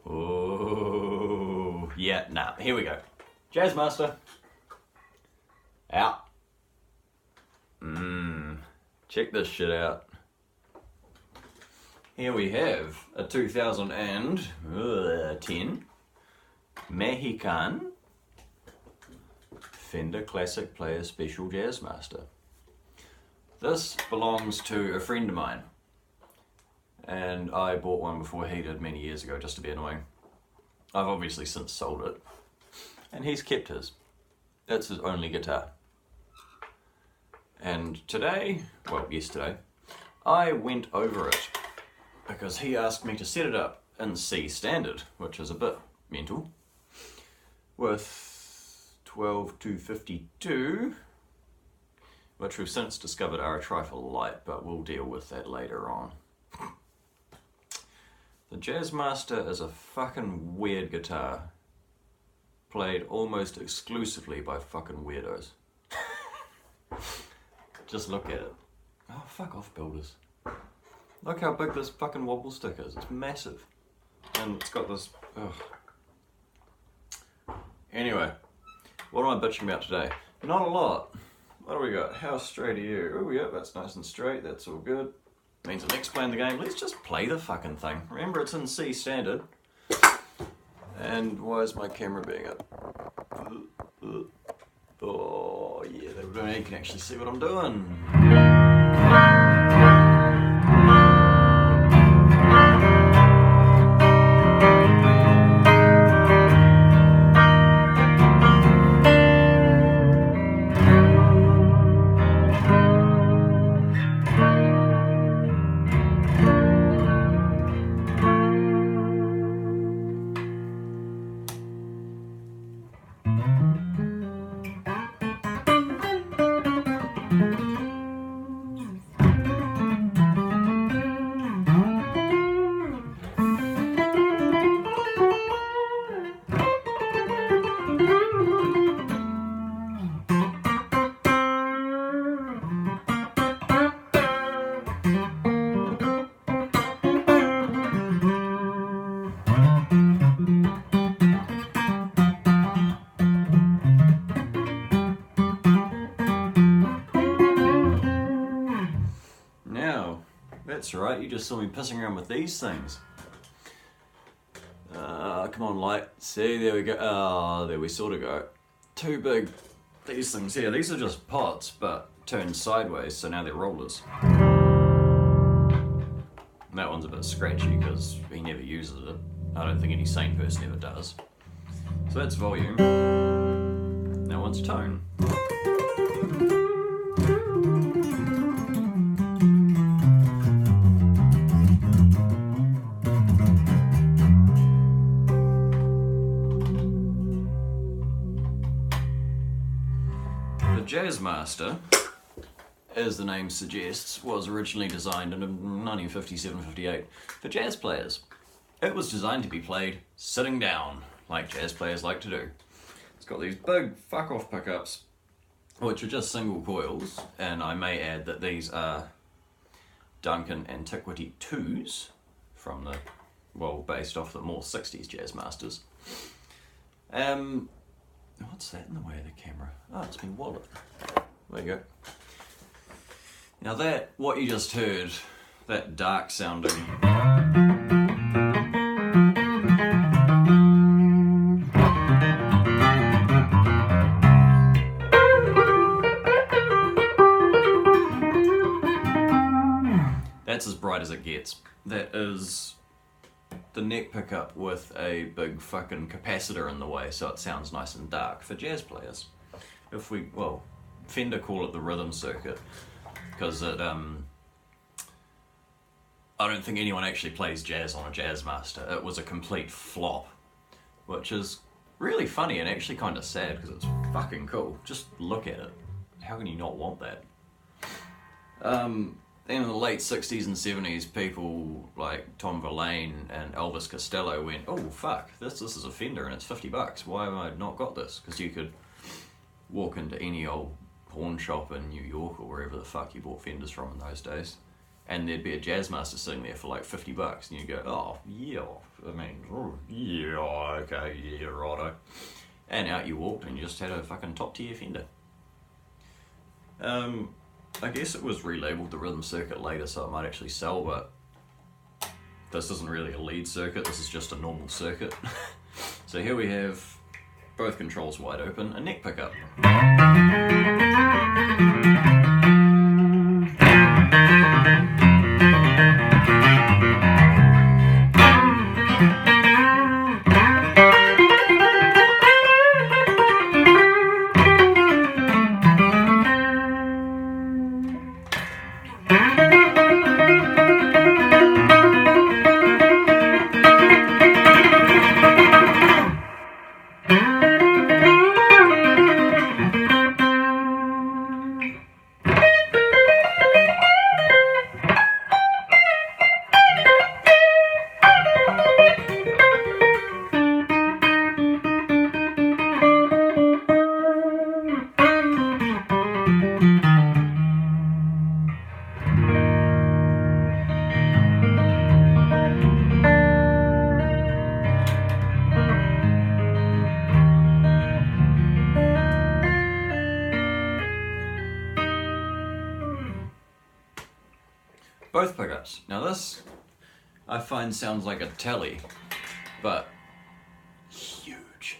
Oh, yeah, nah, here we go. Jazzmaster. Out. Check this shit out. Here we have a 2010 Mexican Fender Classic Player Special Jazzmaster. This belongs to a friend of mine, and I bought one before he did many years ago just to be annoying. I've obviously since sold it, and he's kept his. It's his only guitar. And today, well, yesterday, I went over it because he asked me to set it up in C standard, which is a bit mental, with 12 to 52, which we've since discovered are a trifle light, but we'll deal with that later on. The Jazzmaster is a fucking weird guitar, played almost exclusively by fucking weirdos. Just look at it. Oh, fuck off, builders. Look how big this fucking wobble stick is. It's massive. And it's got this... Ugh. Anyway, what am I bitching about today? Not a lot. What do we got? How straight are you? Oh yeah, that's nice and straight. That's all good. Means the next play in the game. Let's just play the fucking thing. Remember, it's in C standard. And why is my camera being up? Oh yeah, you can actually see what I'm doing. That's right, you just saw me pissing around with these things. Come on, light. See, there we go. Oh, there we sort of go. Too big. These things here, these are just pots, but turned sideways, so now they're rollers. And that one's a bit scratchy because he never uses it. I don't think any sane person ever does. So that's volume. That one's tone. Jazzmaster, as the name suggests, was originally designed in 1957-58 for jazz players. It was designed to be played sitting down, like jazz players like to do. It's got these big fuck-off pickups, which are just single coils, and I may add that these are Duncan Antiquity 2s from the, well, based off the more 60s Jazzmasters. What's that in the way of the camera? Oh, it's my wallet. There you go. Now that, what you just heard, that dark sounding... That's as bright as it gets. That is the neck pickup with a big fucking capacitor in the way, so it sounds nice and dark for jazz players. If we, well, Fender call it the rhythm circuit, because it, I don't think anyone actually plays jazz on a Jazzmaster. It was a complete flop, which is really funny and actually kind of sad because it's fucking cool. Just look at it. How can you not want that? In the late 60s and 70s, people like Tom Verlaine and Elvis Costello went, oh fuck, this is a Fender and it's $50. Why have I not got this? Because you could walk into any old pawn shop in New York or wherever the fuck you bought Fenders from in those days and there'd be a Jazzmaster sitting there for like $50, and you go, oh yeah, yeah, okay, yeah, righto, and out you walked, and you just had a fucking top tier Fender. I guess it was relabeled the Rhythm Circuit later, so it might actually sell, but this isn't really a lead circuit, this is just a normal circuit. So here we have both controls wide open, a neck pickup. Both pickups. Now this, I find sounds like a telly, but huge.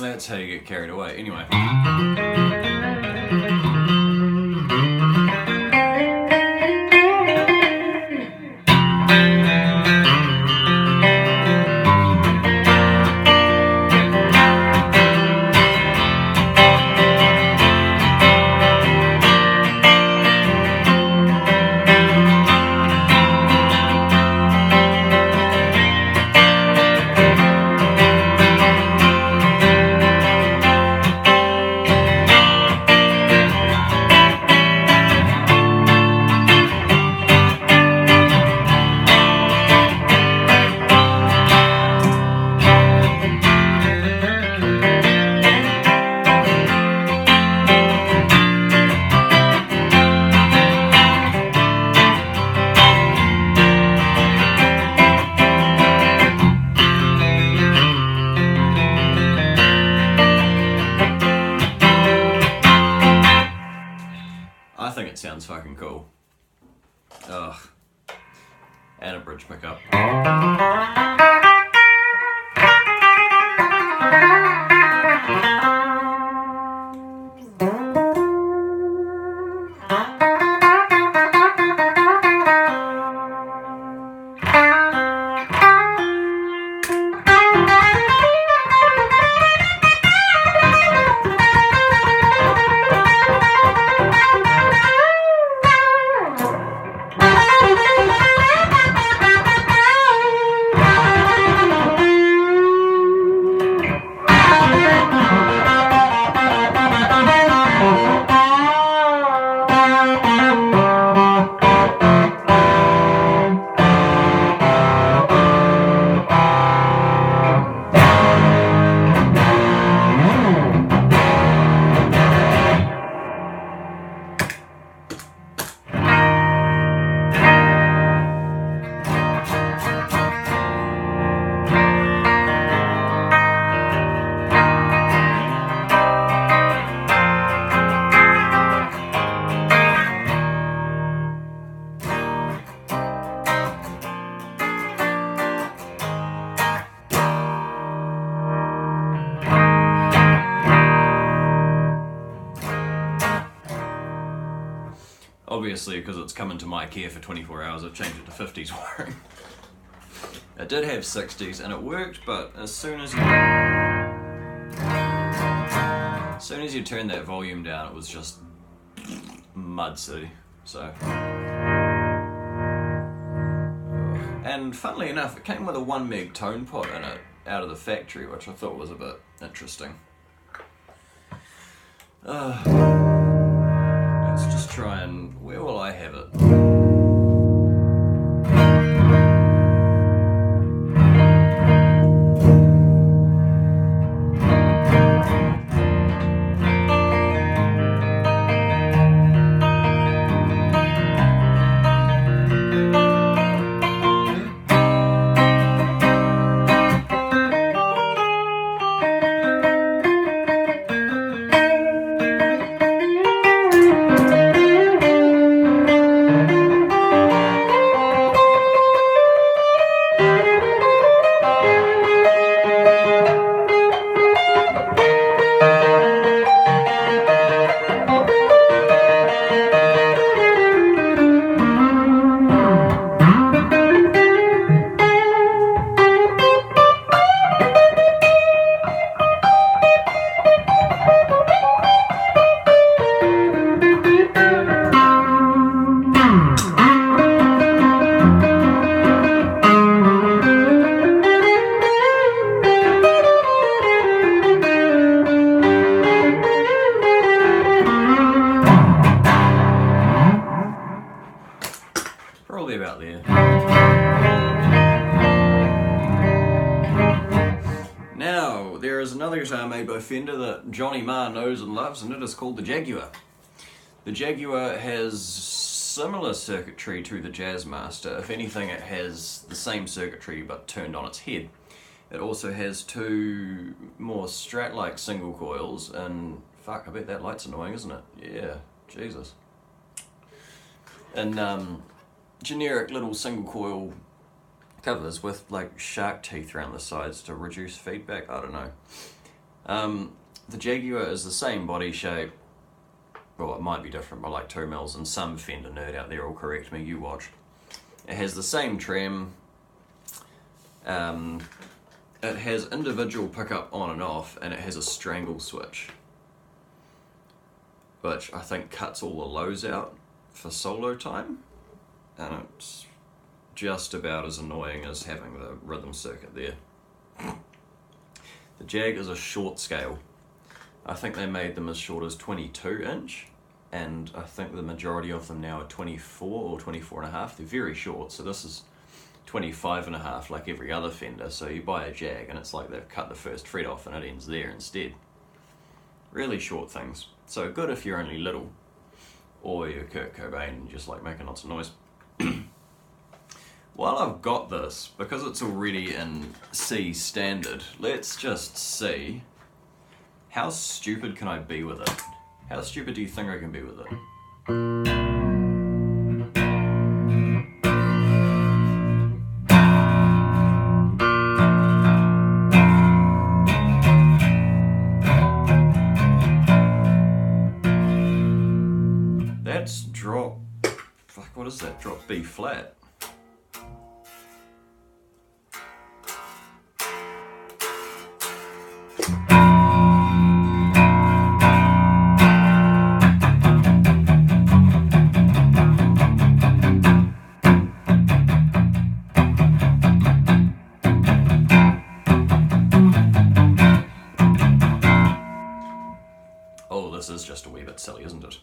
That's how you get carried away. Anyway. sounds fucking cool. Ugh. And a bridge pickup. Obviously, because it's come into my care for 24 hours, I've changed it to 50s wiring. It did have 60s and it worked, but as soon as you turn that volume down, it was just mud city. So, and funnily enough, it came with a 1 meg tone pot in it out of the factory, which I thought was a bit interesting. Let's just try and... where will I have it? Probably about there. Now, there is another guitar made by Fender that Johnny Marr knows and loves, and it is called the Jaguar. The Jaguar has similar circuitry to the Jazzmaster. If anything, it has the same circuitry but turned on its head. It also has two more Strat-like single coils, and fuck, I bet that light's annoying, isn't it? Yeah, Jesus. And generic little single coil covers with like shark teeth around the sides to reduce feedback. I don't know. The Jaguar is the same body shape. Well, it might be different by like 2 mils, and some Fender nerd out there will correct me, you watch. It has the same trem. It has individual pickup on and off, and it has a strangle switch, which I think cuts all the lows out for solo time, and it's just about as annoying as having the rhythm circuit there. The Jag is a short scale. I think they made them as short as 22 inch, and I think the majority of them now are 24 or 24 and a half. They're very short, so this is 25 and a half like every other Fender, so you buy a Jag and it's like they've cut the first fret off and it ends there instead. Really short things, so good if you're only little, or you're Kurt Cobain and just like making lots of noise. While I've got this, because it's already in C standard, let's just see how stupid can I be with it. How stupid do you think I can be with it? That's drop, fuck, what is that? Drop B flat. Oh, this is just a wee bit silly, isn't it?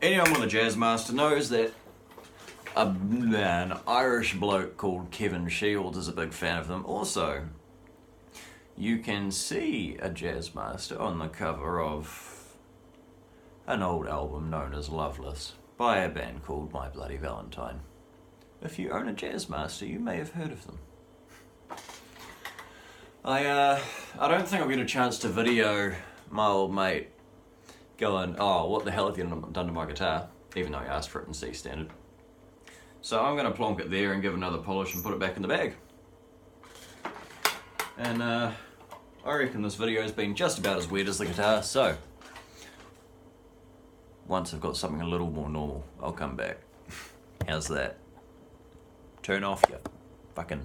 Anyone with a Jazzmaster knows that an Irish bloke called Kevin Shields is a big fan of them. Also, you can see a Jazzmaster on the cover of an old album known as Loveless by a band called My Bloody Valentine. If you own a Jazzmaster, you may have heard of them. I don't think I'll get a chance to video my old mate going, oh, what the hell have you done to my guitar? Even though I asked for it in C standard. So I'm going to plonk it there and give another polish and put it back in the bag. And I reckon this video has been just about as weird as the guitar, so once I've got something a little more normal, I'll come back. How's that? Turn off your fucking